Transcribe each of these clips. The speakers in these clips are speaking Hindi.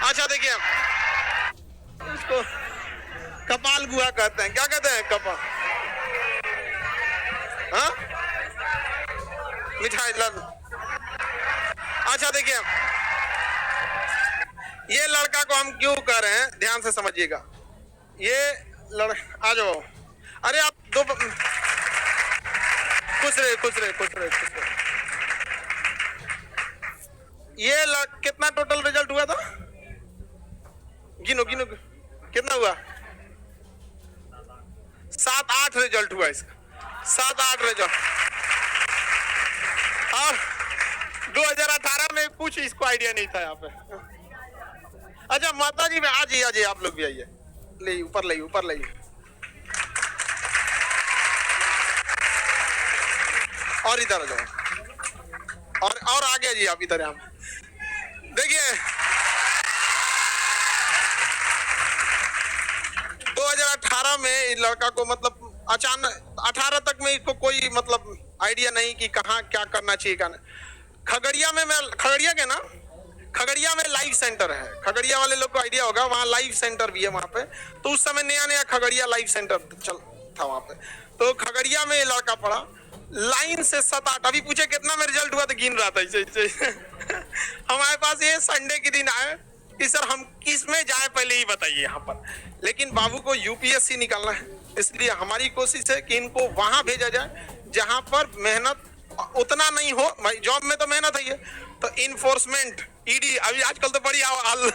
अच्छा देखिए, इसको कपाल गुआ कहते हैं। क्या कहते हैं? कपाल, हाँ, मिठाई लाल। अच्छा देखिए, ये लड़का को हम क्यों कह रहे हैं, ध्यान से समझिएगा। ये आ जाओ। अरे आप दो खुश रहे, खुश रहे, खुश रहे, खुश रहे। ये कितना टोटल रिजल्ट हुआ था? गिनो गिनो, कितना हुआ? 7-8 रिजल्ट हुआ इसका, 7-8 रिजल्ट। और 2018 में कुछ इसको आइडिया नहीं था यहाँ पे। अच्छा माता जी में आ जाइए, आप लोग भी आइए, ले ऊपर लाइए, ऊपर लाइए। और इधर आ जाओ, और आगे जी, आप इधर। हम देखिए 2018 में इस लड़का को मतलब अचानक 18 तक में इसको कोई मतलब आइडिया नहीं कि कहाँ क्या करना चाहिए। क्या खगड़िया में, मैं खगड़िया के ना, खगड़िया में लाइव सेंटर है। खगड़िया वाले लोग को आइडिया होगा, वहाँ लाइव सेंटर भी है वहाँ पे। तो उस समय नया नया खगड़िया लाइव सेंटर चल था वहाँ पे। तो खगड़िया में लड़का पढ़ा, लाइन से 7-8। अभी पूछे कितना में रिजल्ट हुआ तो गिन रहा था ऐसे। हमारे पास ये संडे के दिन आए कि सर हम किस में जाए पहले ही बताइए यहाँ पर। लेकिन बाबू को यूपीएससी निकालना है, इसलिए हमारी कोशिश है कि इनको वहां भेजा जाए जहां पर मेहनत उतना नहीं हो। जॉब में तो मेहनत है, तो इन्फोर्समेंट, ईडी, अभी आजकल तो बड़ी हाल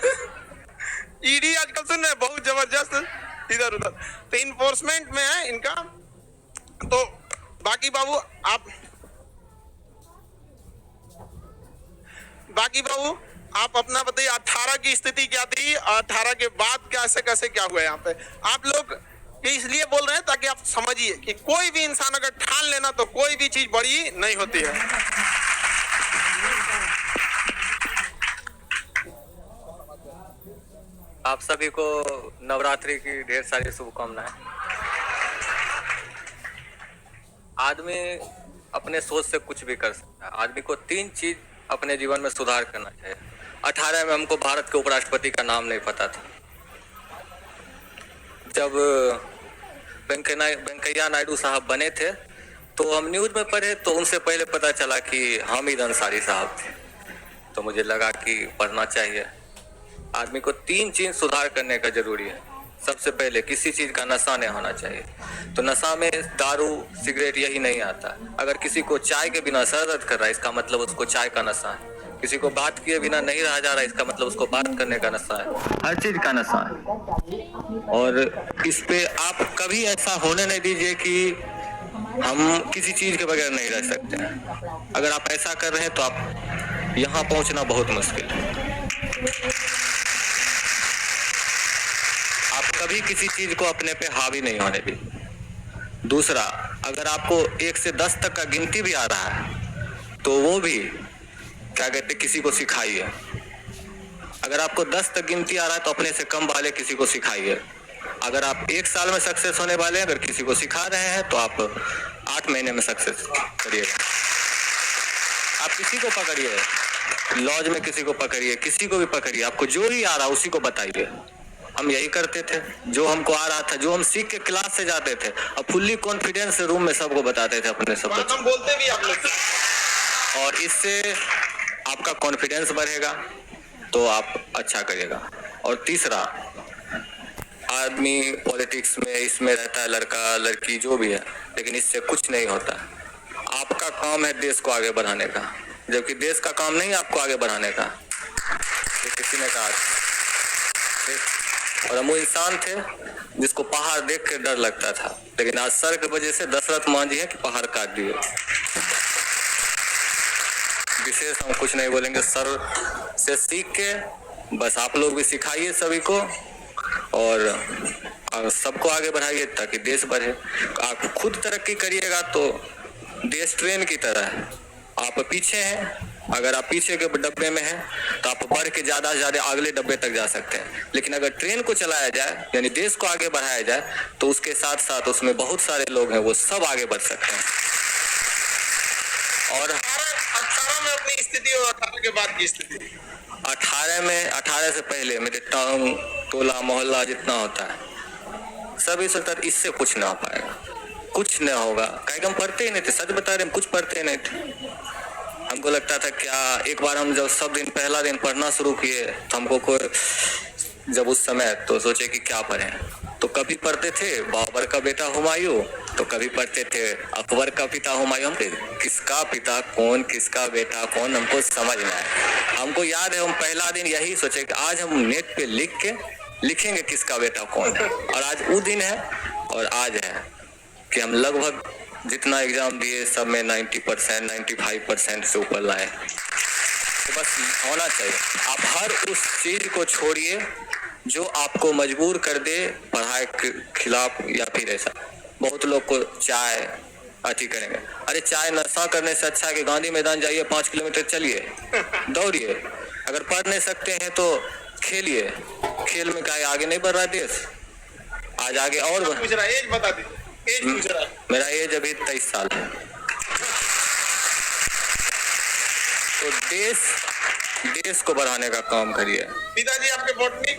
ईडी आजकल सुन रहे बहुत जबरदस्त इधर उधर। तो इन्फोर्समेंट में है इनका। तो बाकी बाबू आप अपना बताइए, 18 की स्थिति क्या थी, 18 के बाद कैसे कैसे क्या हुआ यहाँ पे। आप लोग ये इसलिए बोल रहे हैं ताकि आप समझिए कि कोई भी इंसान अगर ठान लेना तो कोई भी चीज बड़ी नहीं होती है। आप सभी को नवरात्रि की ढेर सारी शुभकामनाएं। आदमी अपने सोच से कुछ भी कर सकता है। आदमी को 3 चीज अपने जीवन में सुधार करना चाहिए। 18 में हमको भारत के उपराष्ट्रपति का नाम नहीं पता था। जब वेंकैया नायडू साहब बने थे तो हम न्यूज में पढ़े, तो उनसे पहले पता चला कि हामिद अंसारी साहब थे। तो मुझे लगा कि पढ़ना चाहिए। आदमी को 3 चीज सुधार करने का जरूरी है। सबसे पहले किसी चीज का नशा नहीं होना चाहिए। तो नशा में दारू सिगरेट यही नहीं आता। अगर किसी को चाय के बिना सर दर्द कर रहा है, इसका मतलब उसको चाय का नशा है। किसी को बात किए बिना नहीं रहा जा रहा है, इसका मतलब उसको बात करने का नशा है। हर चीज का नशा है। और इस पे आप कभी ऐसा होने नहीं दीजिए कि हम किसी चीज के बगैर नहीं रह सकते हैं। अगर आप ऐसा कर रहे हैं तो आप यहाँ पहुंचना बहुत मुश्किल है। आप कभी किसी चीज को अपने पे हावी नहीं होने दीजिए। दूसरा, अगर आपको 1 से 10 तक का गिनती भी आ रहा है तो वो भी क्या कहते किसी को सिखाइए। अगर आपको 10 तक गिनती आ रहा है तो अपने से कम वाले किसी को सिखाइए। अगर आप 1 साल में सक्सेस होने वाले हैं, अगर किसी को सिखा रहे हैं तो आप 8 महीने में सक्सेस करिएगा। आप किसी को पकड़िए, लॉज में किसी को पकड़िए, किसी को भी पकड़िए, आपको जो ही आ रहा है उसी को बताइए। हम यही करते थे, जो हमको आ रहा था, जो हम सीख के क्लास से जाते थे, अब फुल्ली कॉन्फिडेंस से रूम में सबको बताते थे अपने सब। हम बोलते भी आप लोग, और इससे आपका कॉन्फिडेंस बढ़ेगा तो आप अच्छा करिएगा। और तीसरा, आदमी पॉलिटिक्स में इसमें रहता है, लड़का लड़की जो भी है, लेकिन इससे कुछ नहीं होता। आपका काम है देश को आगे बढ़ाने का, जबकि देश का काम नहीं आपको आगे बढ़ाने का। तो किसी ने कहा, और हम वो इंसान थे जिसको पहाड़ देख के डर लगता था, लेकिन आज सर की वजह से दशरथ मान जी है कि पहाड़ काट दिए। विशेष हम कुछ नहीं बोलेंगे, सर से सीख के बस आप लोग भी सिखाइए सभी को और सबको आगे बढ़ाइए ताकि देश बढ़े। आप खुद तरक्की करिएगा तो देश ट्रेन की तरह है, आप पीछे हैं। अगर आप पीछे के डब्बे में हैं तो आप बढ़ के ज्यादा से ज्यादा अगले डब्बे तक जा सकते हैं। लेकिन अगर ट्रेन को चलाया जाए, यानी देश को आगे बढ़ाया जाए, तो उसके साथ साथ उसमें बहुत सारे लोग हैं, वो सब आगे बढ़ सकते हैं। और 18 में अपनी स्थिति और 18 के बाद की स्थिति 18 से पहले मेरे टाउन टोला मोहल्ला जितना होता है सब इस वक्त इससे कुछ ना हो पाएगा, कुछ नहीं होगा। कहीं हम पढ़ते ही नहीं थे, सच बता रहे हम कुछ पढ़ते ही नहीं थे। हमको लगता था क्या, एक बार हम जब सब दिन पहला दिन पढ़ना शुरू किए तो हमको कोई जब उस समय तो सोचे कि क्या पढ़ें, तो कभी पढ़ते थे बाबर का बेटा हुमायूं, तो कभी पढ़ते थे अकबर का पिता हुमायूं। हमको किसका पिता कौन, किसका बेटा कौन, हमको समझ में आया। हमको याद है हम पहला दिन यही सोचे कि आज हम नेट पे लिखेंगे किसका बेटा कौन है, और आज वो दिन है और आज है कि हम लगभग जितना एग्जाम दिए सब में 90% 95% से ऊपर लाए। तो बस होना चाहिए। आप हर उस चीज को छोड़िए जो आपको मजबूर कर दे पढ़ाई के खिलाफ, या फिर ऐसा बहुत लोग को चाय अति करेंगे। अरे चाय नशा करने से अच्छा है कि गांधी मैदान जाइए, 5 किलोमीटर चलिए, दौड़िए। अगर पढ़ नहीं सकते हैं तो खेलिए, खेल में क्या आगे नहीं बढ़ रहा देश, आज आगे और पूछ रहा है, एज बता दी, एज पूछ रहा है। मेरा एज अभी 23 साल है। तो देश को बढ़ाने का काम करिए। पिताजी आपके बॉटनी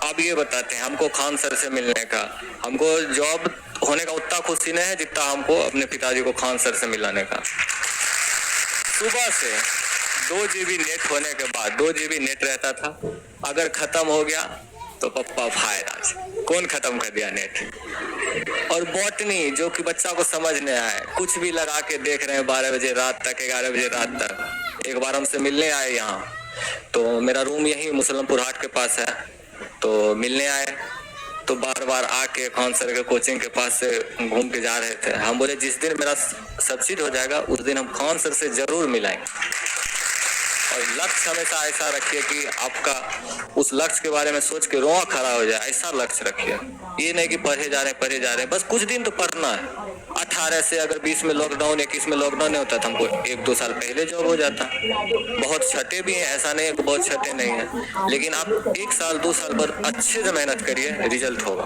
अब ये बताते हैं हमको खान सर से मिलने का, हमको जॉब होने का उतना खुशी नहीं है जितना हमको अपने पिताजी को खान सर से मिलाने का। सुबह से 2 GB नेट होने के बाद 2 GB नेट रहता था, अगर खत्म हो गया तो पप्पा फायदा कौन खत्म कर दिया नेट। और बॉटनी जो कि बच्चा को समझ नहीं आए, कुछ भी लगा के देख रहे हैं 12 बजे रात तक, 11 बजे रात तक। एक बार हमसे मिलने आए यहाँ, तो मेरा रूम यही मुसलमपुर हाट के पास है, तो मिलने आए तो बार बार आके खान सर के कोचिंग के पास से घूम के जा रहे थे। हम बोले जिस दिन मेरा सब चीज हो जाएगा उस दिन हम खान सर से जरूर मिलाएंगे। और लक्ष्य हमेशा ऐसा रखिए कि आपका उस लक्ष्य के बारे में सोच के रोआ खड़ा हो जाए, ऐसा लक्ष्य रखिए। ये नहीं कि पढ़े जा रहे हैं, बस कुछ दिन तो पढ़ना है। 18 से अगर 20 में लॉकडाउन 21 में लॉकडाउन नहीं होता तो हमको 1-2 साल पहले जॉब हो जाता। बहुत छठे भी हैं, ऐसा नहीं है कि बहुत छठे नहीं है, लेकिन आप 1 साल 2 साल पर अच्छे से मेहनत करिए, रिजल्ट होगा।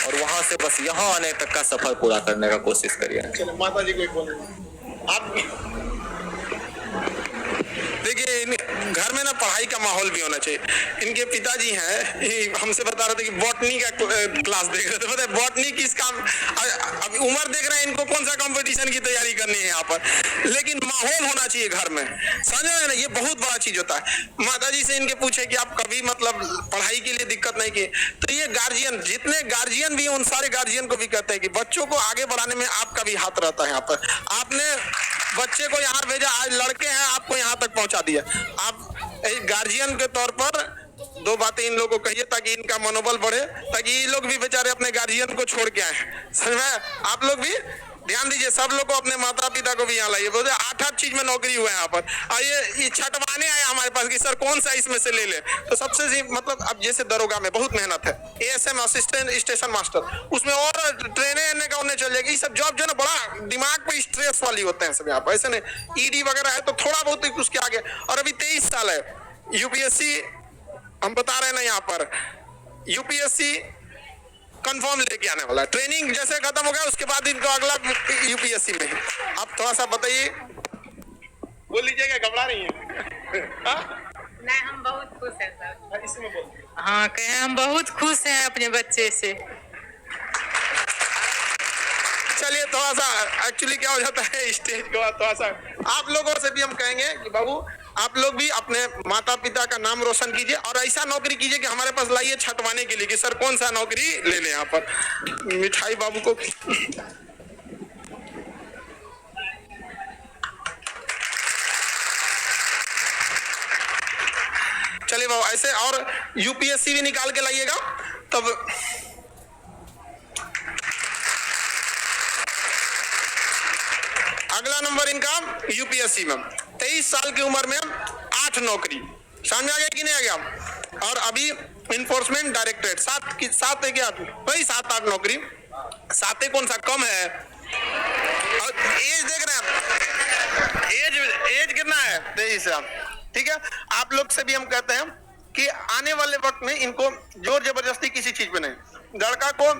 और वहां से बस यहाँ आने तक का सफर पूरा करने का कोशिश करिए। माता जी को बोले आप देखिए, घर में ना पढ़ाई का माहौल भी होना चाहिए। इनके पिताजी हैं, हमसे बता रहे थे कि बॉटनी का क्लास देख रहे थे। पता है बॉटनी किस काम, अभी उम्र देख रहे हैं इनको कौन सा कंपटीशन की तैयारी करनी है यहाँ पर, लेकिन माहौल होना चाहिए घर में, समझ रहे हैं ना, ये बहुत बड़ा चीज होता है। माताजी से इनके पूछे कि आप कभी मतलब पढ़ाई के लिए दिक्कत नहीं की, तो ये गार्जियन, जितने गार्जियन भी उन सारे गार्जियन को भी कहते हैं कि बच्चों को आगे बढ़ाने में आपका भी हाथ रहता है। यहाँ पर आपने बच्चे को यहाँ भेजा, आज लड़के हैं आपको यहाँ तक पहुंचा दिया। आप एक गार्जियन के तौर पर 2 बातें इन लोगों को कहिए ताकि इनका मनोबल बढ़े, ताकि ये लोग भी बेचारे अपने गार्जियन को छोड़ के आए। समझ में? आप लोग भी ध्यान दीजिए, सब लोग को, अपने माता पिता को भी यहाँ लाइए। बोलते 8 चीज में नौकरी हुआ है यहाँ पर, ये छटवाने आए हमारे पास कि सर कौन सा इसमें से ले ले। तो सबसे मतलब अब जैसे दरोगा में बहुत मेहनत है, ASM असिस्टेंट स्टेशन मास्टर, उसमें और ट्रेने का उन्हें चल जाएगी। सब जॉब जो है ना बड़ा दिमाग पे स्ट्रेस वाली होते हैं सब यहाँ पर, ऐसे नहीं। ED वगैरह है तो थोड़ा बहुत उसके आगे, और अभी 23 साल है। UPSC हम बता रहे हैं ना यहाँ पर, UPSC कंफर्म लेके आने वाला है। ट्रेनिंग जैसे खत्म हो गया उसके बाद इनको अगला UPSC में। आप थोड़ा सा बताइए, बोल लीजिएगा, घबरा रही हैं? नहीं, हम बहुत खुश हैं सर। इसमें बोल। हाँ, कहे हम बहुत खुश हैं अपने बच्चे से। चलिए थोड़ा सा एक्चुअली क्या हो जाता है स्टेज के बाद थोड़ा सा आप लोगों से भी हम कहेंगे कि बाबू आप लोग भी अपने माता पिता का नाम रोशन कीजिए, और ऐसा नौकरी कीजिए कि हमारे पास लाइए छटवाने के लिए कि सर कौन सा नौकरी ले लें। यहाँ पर मिठाई बाबू को चलिए बाबू ऐसे, और UPSC भी निकाल के लाइएगा तब। अगला नंबर इनका UPSC में 23 साल की उम्र में 8 नौकरी, समझ आ गया कि नहीं आ गया? और अभी इन्फोर्समेंट डायरेक्टरेट 7 है क्या भाई, 7-8 नौकरी। 7 कौन सा कम है? और एज देख रहे हैं, एज कितना है? 23 साल। ठीक है, आप लोग से भी हम कहते हैं कि आने वाले वक्त में इनको जोर जबरदस्ती किसी चीज पे नहीं। लड़का को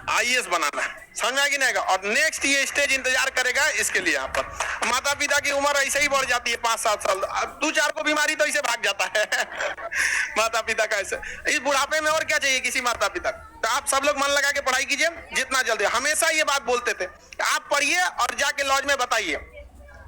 आईएएस बनाना है, समझ में आ गई ना? और नेक्स्ट ये स्टेज इंतजार करेगा इसके लिए। यहाँ पर माता पिता की उम्र ऐसे ही बढ़ जाती है 5-7 साल, 2-4 को बीमारी तो ऐसे भाग जाता है माता पिता का ऐसे। इस बुढ़ापे में और क्या चाहिए किसी माता पिता को? तो आप सब लोग मन लगा के पढ़ाई कीजिए जितना जल्दी। हमेशा ये बात बोलते थे, आप पढ़िए और जाके लॉज में बताइए,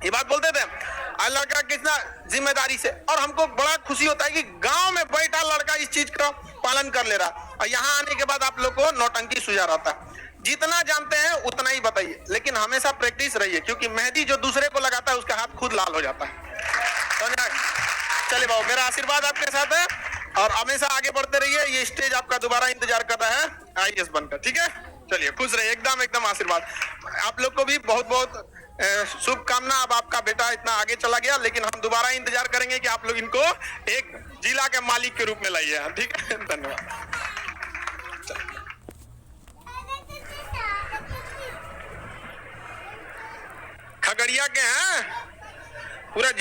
ये बात बोलते थे लड़का कितना जिम्मेदारी से। और हमको बड़ा खुशी होता है कि गांव में बैठा लड़का इस चीज का पालन कर ले रहा, और यहाँ आने के बाद आप लोग को नौटंकी सुझा रहता है। जितना जानते हैं उतना ही बताइए, लेकिन हमेशा प्रैक्टिस रहिए, क्योंकि मेहंदी जो दूसरे को लगाता है उसका हाथ खुद लाल हो जाता है। समझा? चलिए बाबू, मेरा आशीर्वाद आपके साथ है और हमेशा आगे बढ़ते रहिए। ये स्टेज आपका दोबारा इंतजार कर रहा है आईएएस बनकर, ठीक है? चलिए खुश रहिए, एकदम एकदम आशीर्वाद। आप लोग को भी बहुत बहुत शुभकामना। अब आपका बेटा इतना आगे चला गया, लेकिन हम दोबारा इंतजार करेंगे कि आप लोग इनको एक जिला के मालिक के रूप में लाइए, ठीक है? धन्यवाद। खगड़िया के हैं पूरा